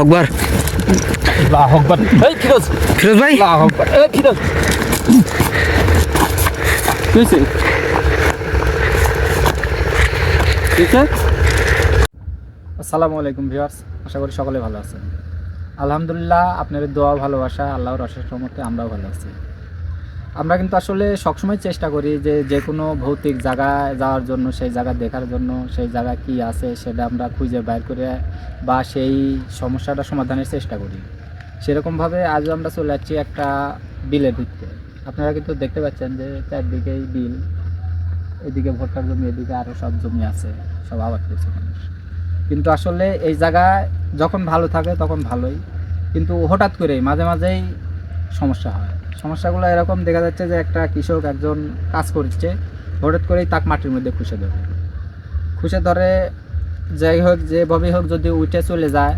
আকবার। আল্লাহু আকবার। এই ফিরোজ ফিরোজ ভাই, আল্লাহু আকবার। এই ফিরোজ কিছে কিছে। আসসালামু আলাইকুম ভিউয়ার্স, আশা করি সকলে ভালো আছেন। আলহামদুলিল্লাহ, আপনাদের দোয়া ভালোবাসা আল্লাহর অশেষ রহমতে আমরাও ভালো আছি। আমরা কিন্তু আসলে সবসময় চেষ্টা করি যে কোনো ভৌতিক জায়গায় যাওয়ার জন্য, সেই জায়গা দেখার জন্য, সেই জায়গা কি আছে সেটা আমরা খুঁজে বাইর করে বা সেই সমস্যাটা সমাধানের চেষ্টা করি। সেরকমভাবে আজও আমরা চলে যাচ্ছি একটা বিলের দিকে। আপনারা কিন্তু দেখতে পাচ্ছেন যে চারদিকেই বিল, এদিকে ভুট্টার জমি, এদিকে আরও সব জমি আছে, সব আবাদ করছে মানুষ। কিন্তু আসলে এই জায়গায় যখন ভালো থাকে তখন ভালোই, কিন্তু হঠাৎ করেই মাঝে মাঝেই সমস্যা হয়। সমস্যাগুলো এরকম দেখা যাচ্ছে যে একটা কৃষক একজন কাজ করছে, হঠাৎ করেই তাক মাটির মধ্যে খুশে ধরে যাই হোক যেভাবেই হোক যদি উঠে চলে যায়,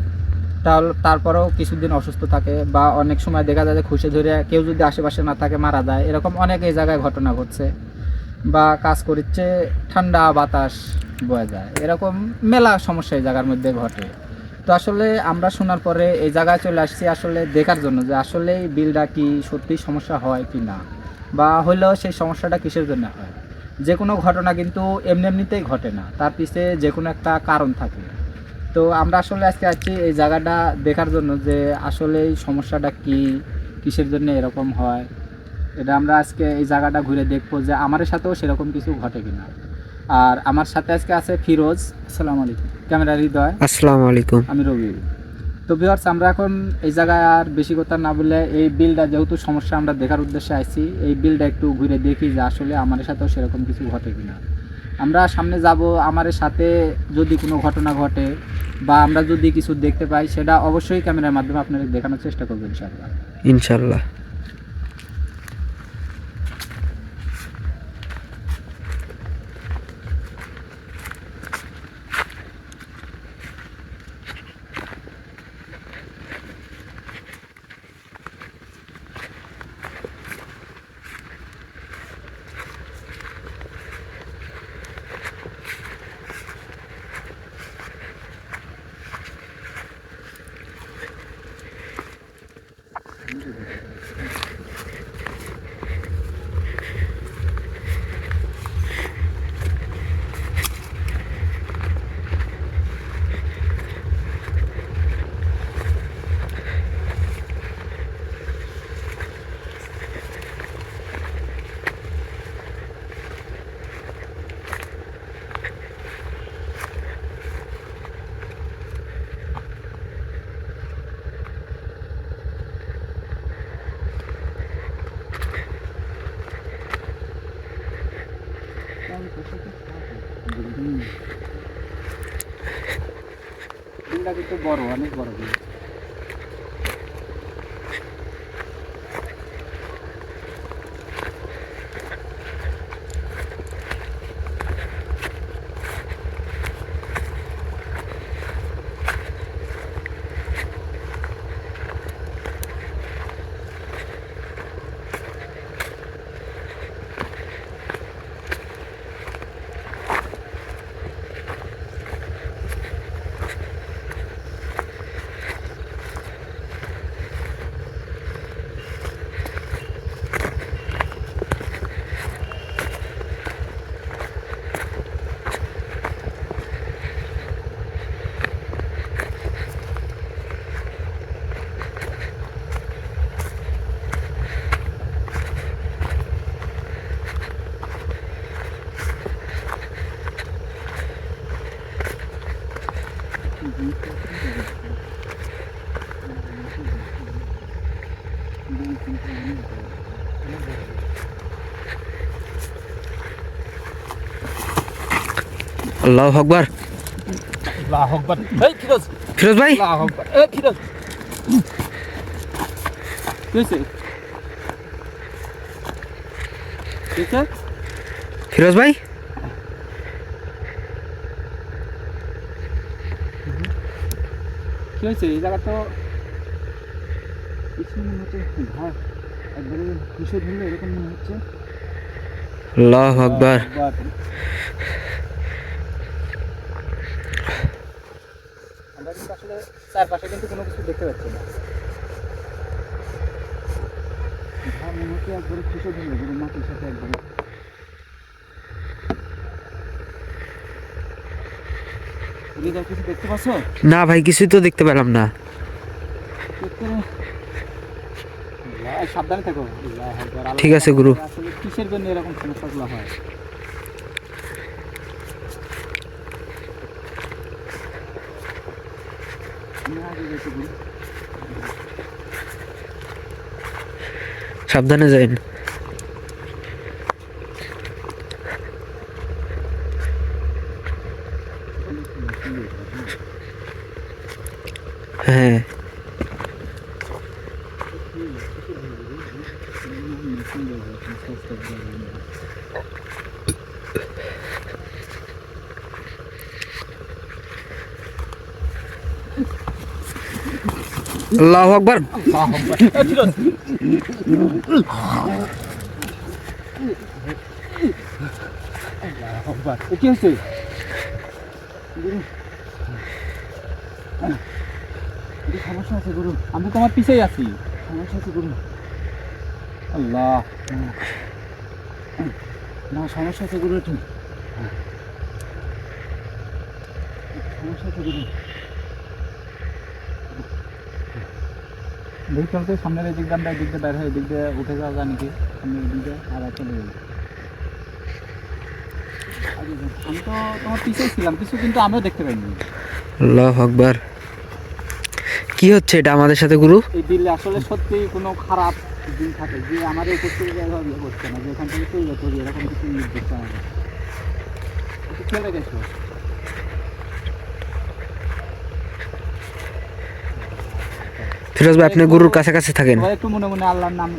তাহলে তারপরেও কিছুদিন অসুস্থ থাকে, বা অনেক সময় দেখা যায় যে খুশে ধরে কেউ যদি আশেপাশে না থাকে মারা যায়। এরকম অনেক এই জায়গায় ঘটনা ঘটছে। বা কাজ করছে, ঠান্ডা বাতাস বয়ে যায়, এরকম মেলা সমস্যা এই জায়গার মধ্যে ঘটে। তো আসলে আমরা শোনার পরে এই জায়গায় চলে আসছি আসলে দেখার জন্য যে আসলে বিলটা কি সত্যি সমস্যা হয় কি না, বা হলেও সেই সমস্যাটা কিসের জন্য হয়। যে কোনো ঘটনা কিন্তু এমনিতেই ঘটে না, তার পিছে যে কোনো একটা কারণ থাকে। তো আমরা আসলে আজকে আসছি এই জায়গাটা দেখার জন্য যে আসলে এই সমস্যাটা কি, কিসের জন্য এরকম হয়। এটা আমরা আজকে এই জায়গাটা ঘুরে দেখবো যে আমার সাথেও সেরকম কিছু ঘটে কিনা। আর আমার সাথে আজকে আছে ফিরোজ, আসসালামু আলাইকুম, ক্যামেরা হৃদয়, আসসালামু আলাইকুম। আমি রবি। তো ভিউয়ার্স, আমরা এখন এই জায়গায় আর বেশি কথা না বলে এই বিলটা যেহেতু সমস্যা আমরা দেখার উদ্দেশ্যে আসছি, এই বিলটা একটু ঘুরে দেখি যে আসলে আমার সাথেও সেরকম কিছু ঘটে কিনা। আমরা সামনে যাব, আমার সাথে যদি কোনো ঘটনা ঘটে বা আমরা যদি কিছু দেখতে পাই সেটা অবশ্যই ক্যামেরার মাধ্যমে আপনাদের দেখানোর চেষ্টা করবো ইনশাআল্লাহ। ইনশাল্লাহ। বিলটা কিন্তু বড়, অনেক বড় বিল। আল্লাহু আকবার। আল্লাহু আকবার। এই ফিরোজ ফিরোজ ভাই, আল্লাহু আকবার। এই ফিরোজ কিছে কিছে। ফিরোজ ভাই, কি হয়েছে? এই জায়গা তো কিছু মনে হচ্ছে ঘাস একবারে কিসে ধরলে এরকম মনে হচ্ছে। আল্লাহু আকবার। আমরা আমরা কিন্তু আসলে চারপাশে কিন্তু কোনো কিছু দেখতে পাচ্ছি না। মনে হচ্ছে একবারে খুশি দিলে গরু মাটির সাথে একবারে। হৃদয় কিছু দেখতে পাচ্ছ? না ভাই, কিছুই তো দেখতে পেলাম না। সাবধানে থাকো। ঠিক আছে গুরু। আসলে কিসের জন্য এরকম সমস্যাগুলো হয়? সাবধানে যাইন। হ্যাঁ, আল্লাহু আকবার। কি হচ্ছে? সমস্যা আছে গুরু, আমি তো তোমার পিছেই আছি। সমস্যা আছে গুরু। আল্লাহ, না সমস্যা আছে গুরু, একটু সমস্যা আছে গুরু। দেখি চলতে সামনের এই দিক দিয়ে আমরা এই দিক দিয়ে বের হয়ে এই দিক দিয়ে উঠে যাওয়া যায় নাকি সামনের দিক দিয়ে, আর চলে যাই। আমি তো তোমার পিছেই ছিলাম কিছু, কিন্তু আমিও দেখতে পাইনি। আল্লাহু আকবার। কি হচ্ছে এটা আমাদের সাথে গুরু? এই দিল্লি আসলে সত্যি কোনো খারাপ দিন থাকে যে আমার এই উপস্থিতি এভাবে করছে না, যে এখান থেকে চলে যেতে হবে এরকম কিছু নির্দেশ আমাদের একটু খেয়াল রেখে এসো। ফিরোজ ভাই, আপনি গুরুর কাছাকাছি থাকেন। সবাই একটু মনে মনে আল্লাহর নাম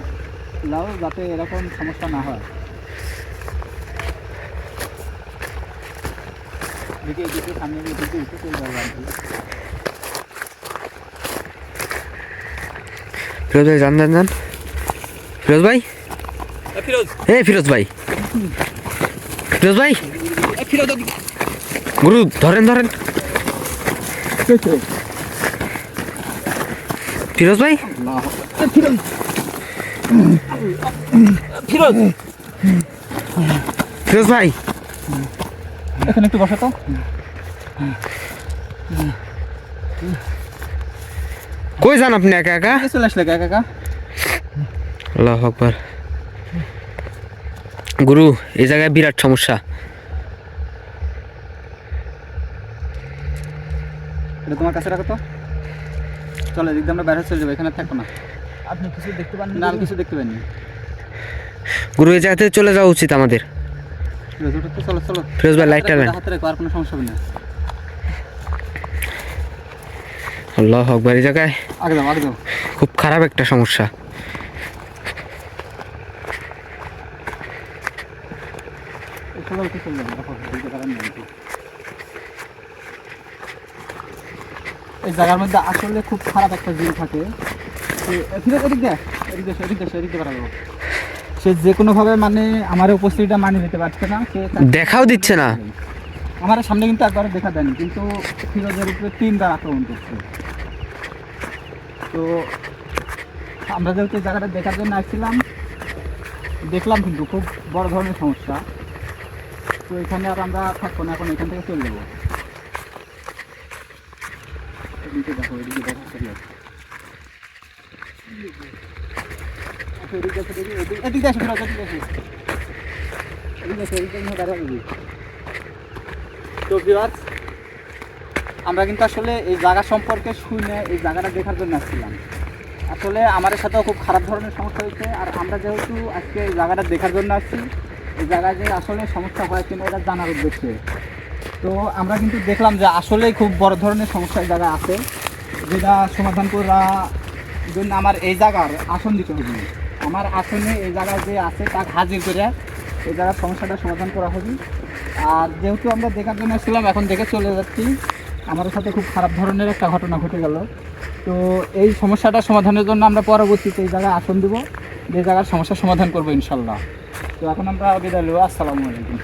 লাও, যাতে এরকম সমস্যা না হয়। দেখি এদিকে সামনে এদিকে উঠে চলে যাবো আর কি। ফিরোজ ভাই, যান যান যান। ফিরোজ ভাই, এ ফিরোজ ভাই, ফিরোজ ভাই, গুরু ধরেন ধরেন। ফিরোজ ভাই, ফিরোজ, ফিরোজ ভাই, এখানে একটু বসো তো। কই যান আপনি একা একা? চলে আসলে একা একা। আল্লাহু আকবার। গুরু, এই জায়গায় বিরাট সমস্যা। এটা তোমার কাছে রাখো তো। চলো এদিক দিয়ে আমরা বাইরে চলে যাবো, এখানে থাকবো না। আপনি কিছু দেখতে পান না? আমি কিছু দেখতে পাইনি গুরু, এই জায়গা থেকে চলে যাওয়া উচিত আমাদের। চলো চলো। ফিরোজ ভাই, লাইটটা নেন। হাতে রাখো, আর কোনো সমস্যা হবে না। আল্লাহু আকবার। এই জায়গায় আগে যাও আগে যাও। খুব খারাপ একটা সমস্যা। এই জায়গার মধ্যে আসলে খুব খারাপ একটা জিন থাকে। সে যে কোনোভাবে মানে আমার উপস্থিতিটা মানিয়ে নিতে পারছে না, সে দেখাও দিচ্ছে না। আমার সামনে কিন্তু একবারও দেখা দেয়নি, কিন্তু ফিরোজের উপরে 3বার আক্রমণ করছে। তো আমরা যেহেতু জায়গাটা দেখার জন্য আসছিলাম, দেখলাম কিন্তু খুব বড় ধরনের সমস্যা। তো এখানে আর আমরা থাকবো না, এখন এখান থেকে চলে যাবো। এদিকে দেখো, এদিকে দেখো, এদিকে আসো, তো ভিউয়ার্স, আমরা কিন্তু আসলে এই জায়গা সম্পর্কে শুনে এই জায়গাটা দেখার জন্য আসছিলাম। আসলে আমাদের সাথেও খুব খারাপ ধরনের সমস্যা হয়েছে, আর আমরা যেহেতু আজকে এই জায়গাটা দেখার জন্য আসছি, এই জায়গায় যে আসলে সমস্যা হয় কিনা এটা জানার উদ্দেশ্যে। তো আমরা কিন্তু দেখলাম যে আসলেই খুব বড় ধরনের সমস্যা এই জায়গায় আছে, যেটা সমাধান করা জন্য আমার এই জায়গার আসন দিতে হবে। আমার আসনে এই জায়গায় যে আছে তাকে হাজির করে এই জায়গার সমস্যাটা সমাধান করা হবে। আর যেহেতু আমরা দেখার জন্য এসেছিলাম, এখন দেখে চলে যাচ্ছি। আমাদের সাথে খুব খারাপ ধরনের একটা ঘটনা ঘটে গেল। তো এই সমস্যাটা সমাধানের জন্য আমরা পরবর্তীতে এই জায়গায় আসন দেবো, যে জায়গার সমস্যার সমাধান করবো ইনশাল্লাহ। তো এখন আমরা বিদায় নেব। আসসালামু আলাইকুম।